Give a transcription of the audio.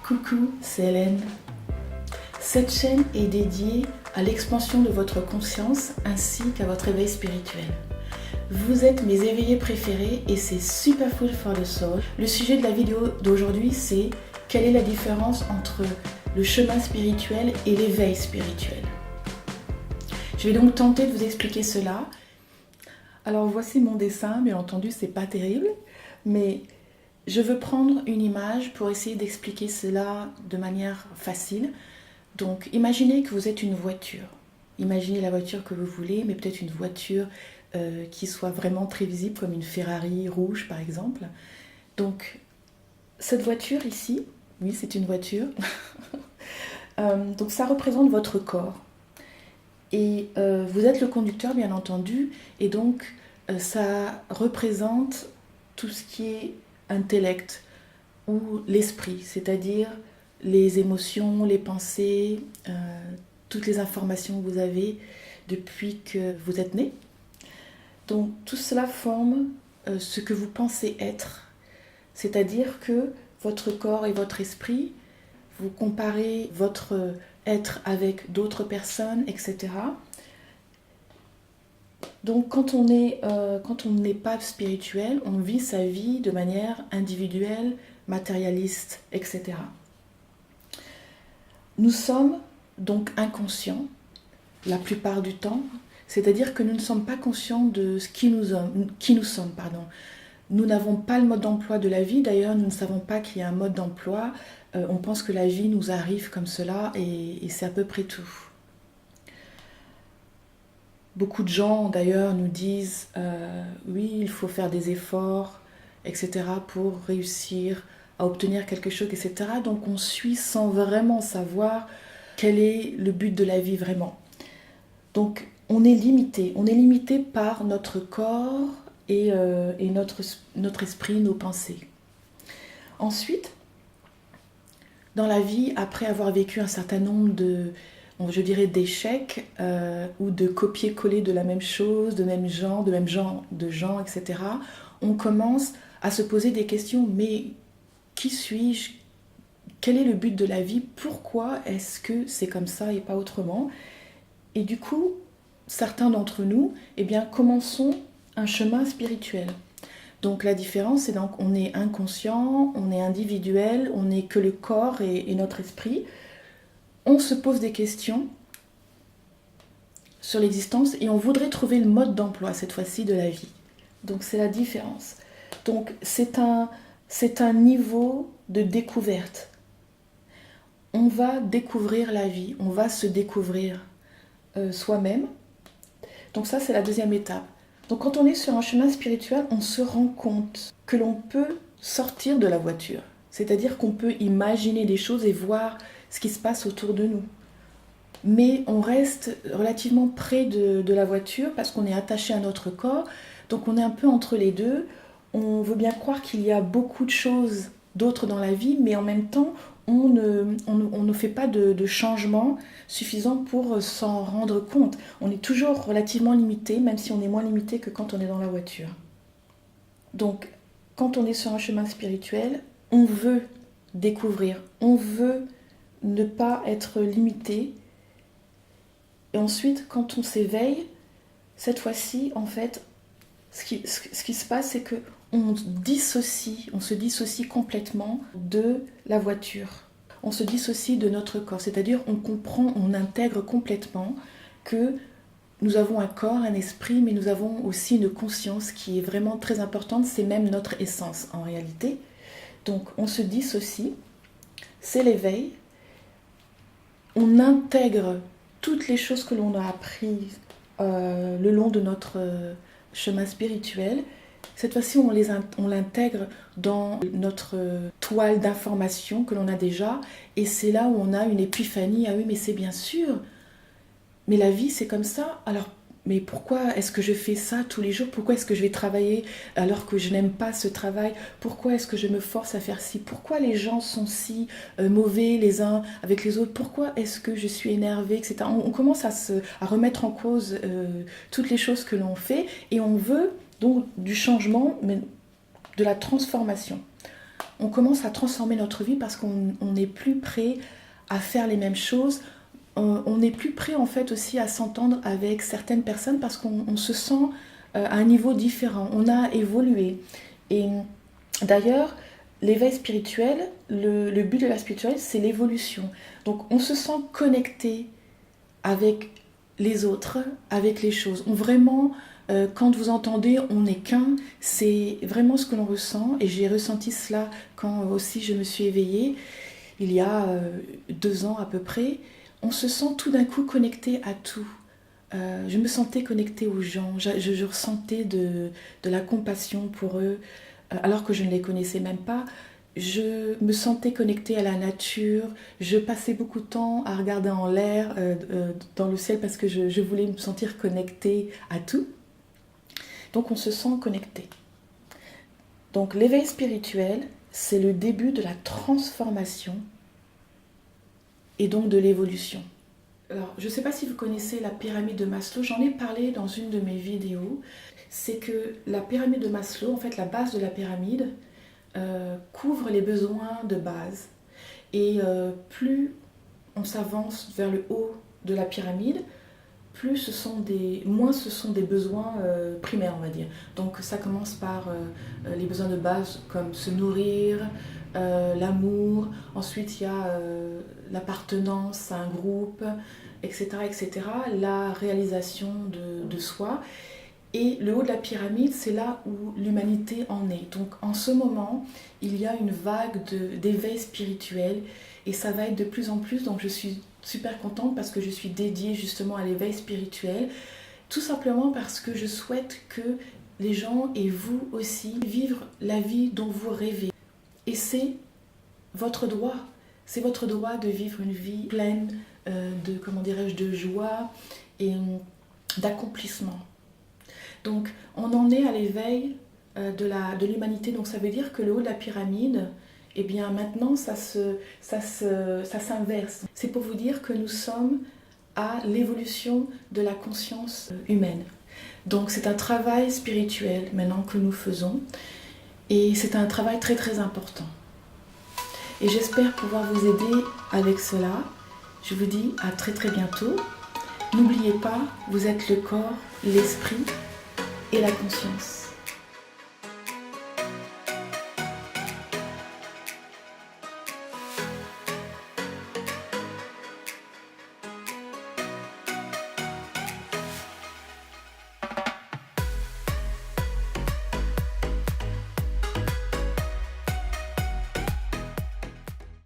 Coucou, c'est Hélène. Cette chaîne est dédiée à l'expansion de votre conscience ainsi qu'à votre éveil spirituel. Vous êtes mes éveillés préférés et c'est super food for the soul. Le sujet de la vidéo d'aujourd'hui, c'est quelle est la différence entre le chemin spirituel et l'éveil spirituel. Je vais donc tenter de vous expliquer cela. Alors voici mon dessin, bien entendu c'est pas terrible, mais je veux prendre une image pour essayer d'expliquer cela de manière facile. Donc imaginez que vous êtes une voiture. Imaginez la voiture que vous voulez, mais peut-être une voiture qui soit vraiment très visible, comme une Ferrari rouge par exemple. Donc cette voiture ici, oui c'est une voiture, donc ça représente votre corps. Et vous êtes le conducteur bien entendu, et donc ça représente tout ce qui est intellect ou l'esprit, c'est-à-dire les émotions, les pensées, toutes les informations que vous avez depuis que vous êtes né. Donc tout cela forme ce que vous pensez être, c'est-à-dire que votre corps et votre esprit, vous comparez votre être avec d'autres personnes, etc. Donc quand on n'est pas spirituel, on vit sa vie de manière individuelle, matérialiste, etc. Nous sommes donc inconscients la plupart du temps, c'est-à-dire que nous ne sommes pas conscients de ce qui nous sommes. Nous n'avons pas le mode d'emploi de la vie, d'ailleurs nous ne savons pas qu'il y a un mode d'emploi, on pense que la vie nous arrive comme cela et c'est à peu près tout. Beaucoup de gens d'ailleurs nous disent oui il faut faire des efforts, etc. pour réussir à obtenir quelque chose, etc. Donc on suit sans vraiment savoir quel est le but de la vie vraiment. Donc on est limité par notre corps et notre esprit, nos pensées. Ensuite, dans la vie, après avoir vécu un certain nombre d'échecs ou de copier-coller de la même chose, de même genre, de gens, etc., on commence à se poser des questions. Mais qui suis-je? Quel est le but de la vie? Pourquoi est-ce que c'est comme ça et pas autrement? Et du coup, certains d'entre nous, commençons un chemin spirituel. Donc la différence, c'est donc on est inconscient, on est individuel, on n'est que le corps et notre esprit. On se pose des questions sur l'existence et on voudrait trouver le mode d'emploi cette fois-ci de la vie. Donc c'est la différence. Donc c'est un niveau de découverte. On va découvrir la vie, on va se découvrir soi-même. Donc ça c'est la deuxième étape. Donc quand on est sur un chemin spirituel, on se rend compte que l'on peut sortir de la voiture. C'est-à-dire qu'on peut imaginer des choses et voir ce qui se passe autour de nous. Mais on reste relativement près de la voiture parce qu'on est attaché à notre corps. Donc on est un peu entre les deux. On veut bien croire qu'il y a beaucoup de choses d'autres dans la vie, mais en même temps, on ne fait pas de changement suffisant pour s'en rendre compte. On est toujours relativement limité, même si on est moins limité que quand on est dans la voiture. Donc, quand on est sur un chemin spirituel, on veut découvrir, on veut ne pas être limité. Et ensuite, quand on s'éveille, cette fois-ci, en fait, ce qui se passe, c'est que on se dissocie complètement de la voiture. On se dissocie de notre corps, c'est-à-dire on intègre complètement que nous avons un corps, un esprit, mais nous avons aussi une conscience qui est vraiment très importante, c'est même notre essence en réalité. Donc on se dissocie, c'est l'éveil, on intègre toutes les choses que l'on a apprises le long de notre chemin spirituel. Cette fois-ci, on l'intègre dans notre toile d'information que l'on a déjà, et c'est là où on a une épiphanie. Ah oui, mais c'est bien sûr, mais la vie c'est comme ça, alors mais pourquoi est-ce que je fais ça tous les jours? Pourquoi est-ce que je vais travailler alors que je n'aime pas ce travail? Pourquoi est-ce que je me force à faire ci? Pourquoi les gens sont si mauvais les uns avec les autres? Pourquoi est-ce que je suis énervée, etc. On commence à remettre en cause toutes les choses que l'on fait, et on veut donc du changement, mais de la transformation. on commence à transformer notre vie parce qu'on n'est plus prêt à faire les mêmes choses. On n'est plus prêt en fait aussi à s'entendre avec certaines personnes parce qu'on se sent à un niveau différent. On a évolué. Et d'ailleurs, l'éveil spirituel, le but de la spiritualité, c'est l'évolution. Donc on se sent connecté avec les autres, avec les choses. Quand vous entendez on n'est qu'un, c'est vraiment ce que l'on ressent. Et j'ai ressenti cela quand aussi je me suis éveillée, il y a 2 ans à peu près. On se sent tout d'un coup connecté à tout. Je me sentais connectée aux gens, je ressentais de la compassion pour eux, alors que je ne les connaissais même pas. Je me sentais connectée à la nature, je passais beaucoup de temps à regarder en l'air, dans le ciel, parce que je voulais me sentir connectée à tout. Donc on se sent connecté. Donc l'éveil spirituel, c'est le début de la transformation et donc de l'évolution. Alors, je ne sais pas si vous connaissez la pyramide de Maslow, j'en ai parlé dans une de mes vidéos. C'est que la pyramide de Maslow, en fait la base de la pyramide, couvre les besoins de base. Et plus on s'avance vers le haut de la pyramide, moins ce sont des besoins primaires, on va dire. Donc ça commence par les besoins de base comme se nourrir, l'amour, ensuite il y a l'appartenance à un groupe, etc., etc., la réalisation de soi. Et le haut de la pyramide, c'est là où l'humanité en est. Donc en ce moment, il y a une vague d'éveil spirituel et ça va être de plus en plus. Donc je suis super contente parce que je suis dédiée justement à l'éveil spirituel. Tout simplement parce que je souhaite que les gens et vous aussi vivent la vie dont vous rêvez. Et c'est votre droit. C'est votre droit de vivre une vie pleine de joie et d'accomplissement. Donc on en est à l'éveil de l'humanité. Donc ça veut dire que le haut de la pyramide, eh bien maintenant ça s'inverse. C'est pour vous dire que nous sommes à l'évolution de la conscience humaine. Donc c'est un travail spirituel maintenant que nous faisons et c'est un travail très très important. Et j'espère pouvoir vous aider avec cela. Je vous dis à très très bientôt. N'oubliez pas, vous êtes le corps, l'esprit et la conscience.